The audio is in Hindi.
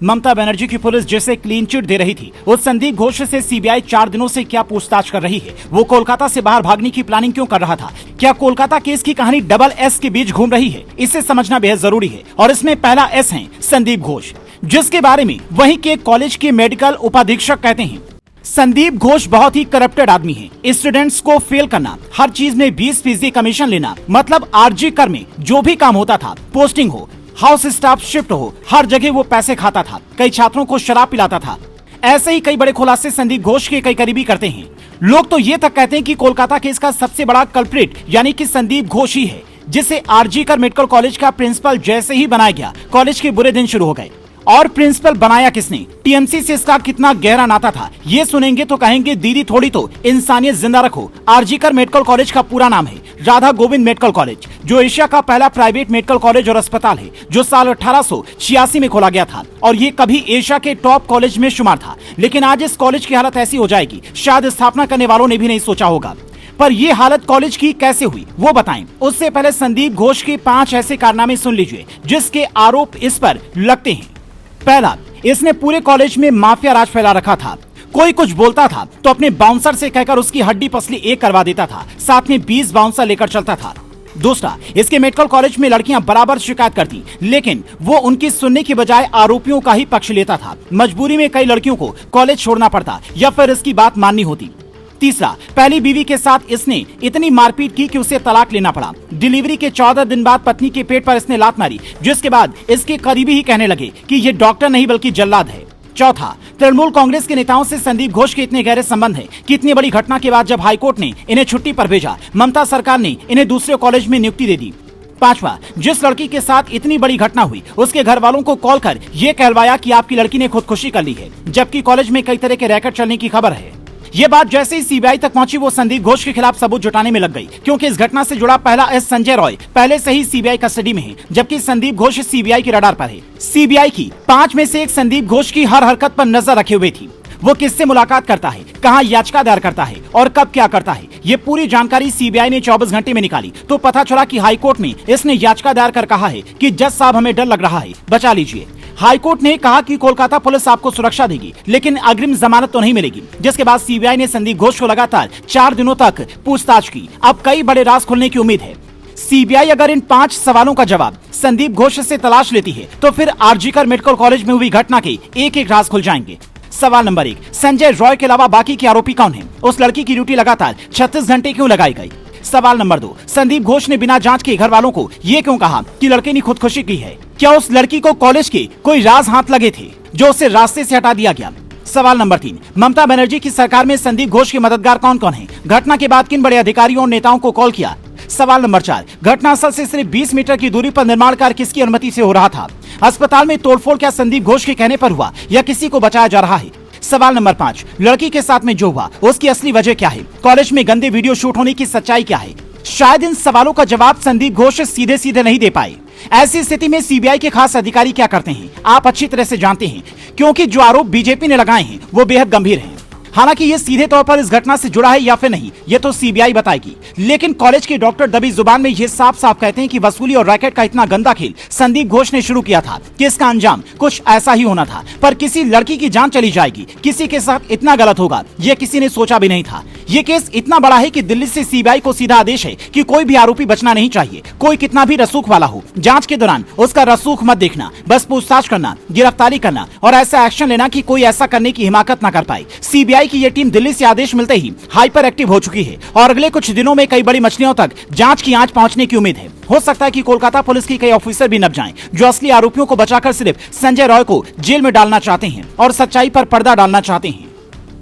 ममता बनर्जी की पुलिस जिसे क्लीन चिट दे रही थी, उस संदीप घोष से सीबीआई 4 दिनों से क्या पूछताछ कर रही है? वो कोलकाता से बाहर भागने की प्लानिंग क्यों कर रहा था? क्या कोलकाता केस की कहानी डबल एस के बीच घूम रही है? इसे समझना बेहद जरूरी है। और इसमें पहला एस है संदीप घोष, जिसके बारे में वहीं के कॉलेज के मेडिकल उपाधीक्षक कहते हैं, संदीप घोष बहुत ही करप्टेड आदमी है। स्टूडेंट्स को फेल करना, हर चीज में 20% कमीशन लेना, मतलब आरजी कर में जो भी काम होता था, पोस्टिंग हो, हाउस स्टाफ शिफ्ट हो, हर जगह वो पैसे खाता था, कई छात्रों को शराब पिलाता था। ऐसे ही कई बड़े खुलासे संदीप घोष के कई करीबी करते हैं। लोग तो ये तक कहते हैं कि कोलकाता केस का सबसे बड़ा कल्प्रिट यानी कि संदीप घोष ही है, जिसे आरजी कर मेडिकल कॉलेज का प्रिंसिपल जैसे ही बनाया गया, कॉलेज के बुरे दिन शुरू हो गए। और प्रिंसिपल बनाया किसने, टीएमसी से इसका कितना गहरा नाता था, ये सुनेंगे तो कहेंगे दीदी थोड़ी तो इंसानियत जिंदा रखो। आरजी कर मेडिकल कॉलेज का पूरा नाम है राधा गोविंद मेडिकल कॉलेज, जो एशिया का पहला प्राइवेट मेडिकल कॉलेज और अस्पताल है, जो साल 1886 में खोला गया था और ये कभी एशिया के टॉप कॉलेज में शुमार था। लेकिन आज इस कॉलेज की हालत ऐसी हो जाएगी, शायद स्थापना करने वालों ने भी नहीं सोचा होगा। पर ये हालत कॉलेज की कैसे हुई वो बताएं। उससे पहले संदीप घोष के 5 ऐसे कारनामे सुन लीजिए जिसके आरोप इस पर लगते हैं। पहला, इसने पूरे कॉलेज में माफिया राज फैला रखा था। कोई कुछ बोलता था तो अपने बाउंसर से कहकर उसकी हड्डी पसली एक करवा देता था, साथ में 20 बाउंसर लेकर चलता था। दूसरा, इसके मेडिकल कॉलेज में लड़कियां बराबर शिकायत करती, लेकिन वो उनकी सुनने की बजाय आरोपियों का ही पक्ष लेता था। मजबूरी में कई लड़कियों को कॉलेज छोड़ना पड़ता या फिर इसकी बात माननी होती। तीसरा, पहली बीवी के साथ इसने इतनी मारपीट की कि उसे तलाक लेना पड़ा। डिलीवरी के 14 दिन बाद पत्नी के पेट पर इसने लात मारी, जिसके बाद इसके करीबी ही कहने लगे कि ये डॉक्टर नहीं बल्कि जल्लाद है। चौथा, तृणमूल कांग्रेस के नेताओं से संदीप घोष के इतने गहरे संबंध है कि इतनी बड़ी घटना के बाद जब हाईकोर्ट ने इन्हें छुट्टी पर भेजा, ममता सरकार ने इन्हें दूसरे कॉलेज में नियुक्ति दे दी। पांचवा, जिस लड़की के साथ इतनी बड़ी घटना हुई उसके घर वालों को कॉल कर ये कहलवाया कि आपकी लड़की ने खुदकुशी कर ली है, जबकि कॉलेज में कई तरह के रैकेट चलने की खबर है। ये बात जैसे ही सीबीआई तक पहुंची, वो संदीप घोष के खिलाफ सबूत जुटाने में लग गई, क्योंकि इस घटना से जुड़ा पहला एस संजय रॉय पहले से ही सीबीआई कस्टडी में है, जबकि संदीप घोष सीबीआई के रडार पर है। सीबीआई की 5 में से एक संदीप घोष की हर हरकत पर नजर रखे हुए थी। वो किससे मुलाकात करता है, कहां याचिका दायर करता है और कब क्या करता है, ये पूरी जानकारी सीबीआई ने 24 घंटे में निकाली। तो पता चला कि हाईकोर्ट में इसने याचिका दायर कर कहा है कि जज साहब हमें डर लग रहा है, बचा लीजिए। हाईकोर्ट ने कहा कि कोलकाता पुलिस आपको सुरक्षा देगी, लेकिन अग्रिम जमानत तो नहीं मिलेगी। जिसके बाद सीबीआई ने संदीप घोष को लगातार 4 दिनों तक पूछताछ की। अब कई बड़े राज खुलने की उम्मीद है। सीबीआई अगर इन 5 सवालों का जवाब संदीप घोष से तलाश लेती है तो फिर आरजी कर मेडिकल कॉलेज में हुई घटना के एक-एक राज खुल जाएंगे। सवाल नंबर 1, संजय रॉय के अलावा बाकी के आरोपी कौन हैं? उस लड़की की ड्यूटी लगातार 36 घंटे क्यों लगाई गई? सवाल नंबर 2, संदीप घोष ने बिना जांच के घर वालों को ये क्यों कहा कि लड़के ने खुदकुशी की है? क्या उस लड़की को कॉलेज के कोई राज हाथ लगे थे जो उसे रास्ते से हटा दिया गया? सवाल नंबर 3, ममता बनर्जी की सरकार में संदीप घोष के मददगार कौन कौन हैं? घटना के बाद किन बड़े अधिकारियों और नेताओं को कॉल किया? सवाल नंबर 4, घटनास्थल से सिर्फ 20 मीटर की दूरी पर निर्माण कार्य किसकी अनुमति से हो रहा था? अस्पताल में तोड़फोड़ क्या संदीप घोष के कहने पर हुआ या किसी को बचाया जा रहा है? सवाल नंबर 5, लड़की के साथ में जो हुआ उसकी असली वजह क्या है? कॉलेज में गंदे वीडियो शूट होने की सच्चाई क्या है? शायद इन सवालों का जवाब संदीप घोष सीधे सीधे नहीं दे पाए। ऐसी स्थिति में सीबीआई के खास अधिकारी क्या करते हैं आप अच्छी तरह से जानते हैं, क्योंकि जो आरोप बीजेपी ने लगाए हैं वो बेहद गंभीर हैं। हालांकि ये सीधे तौर पर इस घटना से जुड़ा है या फिर नहीं, ये तो सीबीआई बताएगी। लेकिन कॉलेज के डॉक्टर दबी जुबान में ये साफ साफ कहते हैं कि वसूली और रैकेट का इतना गंदा खेल संदीप घोष ने शुरू किया था कि इसका अंजाम कुछ ऐसा ही होना था। पर किसी लड़की की जान चली जाएगी, किसी के साथ इतना गलत होगा, ये किसी ने सोचा भी नहीं था। ये केस इतना बड़ा है कि दिल्ली से सीबीआई को सीधा आदेश है कि कोई भी आरोपी बचना नहीं चाहिए, कोई कितना भी रसूख वाला हो। जांच के दौरान उसका रसूख मत देखना, बस पूछताछ करना, गिरफ्तारी करना और ऐसा एक्शन लेना कि कोई ऐसा करने की हिमाकत न कर पाए। सीबीआई की ये टीम दिल्ली से आदेश मिलते ही हाइपर एक्टिव हो चुकी है और अगले कुछ दिनों में कई बड़ी मछलियों तक जांच की आंच पहुंचने की उम्मीद है। हो सकता है कि कोलकाता पुलिस की कई ऑफिसर भी नप जाएं, जो असली आरोपियों को बचाकर सिर्फ संजय रॉय को जेल में डालना चाहते हैं और सच्चाई पर पर्दा डालना चाहते हैं।